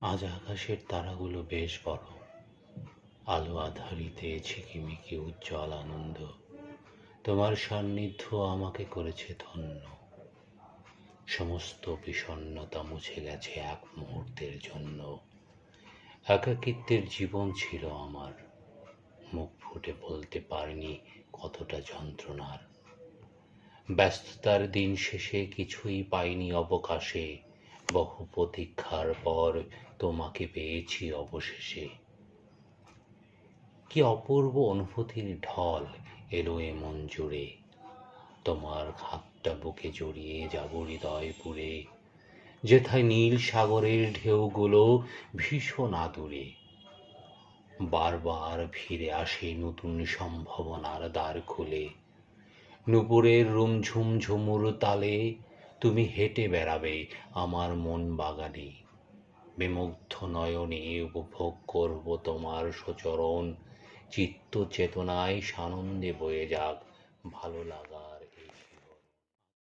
আজ আকাশের তারাগুলো বেশ বড়, আলো আঁধারিতে ঝিকিমিকি উজ্জ্বল আনন্দ। তোমার সান্নিধ্য আমাকে করেছে ধন্য। সমস্ত বিষণ্ণতা মুছে গেছে এক মুহূর্তের জন্য। একাকিত্বের জীবন ছিল আমার, মুখ ফুটে বলতে পারিনি কতটা যন্ত্রণার। ব্যস্ততার দিন শেষে কিছুই পাইনি অবকাশে, বহু প্রতীক্ষার পর তোমাকে পেয়েছি অবশেষে। কি অপূর্ব অনুভূতির ঢল এলো এ মন জুড়ে, তোমার হাতটা বুকে জড়িয়ে যাব হৃদয় পুরে, যেথায় নীল সাগরের ঢেউগুলো ভীষণ আদুরে। বারবার ফিরে আসে নতুন সম্ভাবনার দ্বার খুলে, নুপুরের রুমঝুম ঝুমুর তালে তুমি হেঁটে বেড়াবে আমার মন বাগানে। বিমুগ্ধ নয়নে উপভোগ করব তোমার সচরণ, চিত্ত চেতনায় সানন্দে বয়ে যাক ভালো লাগার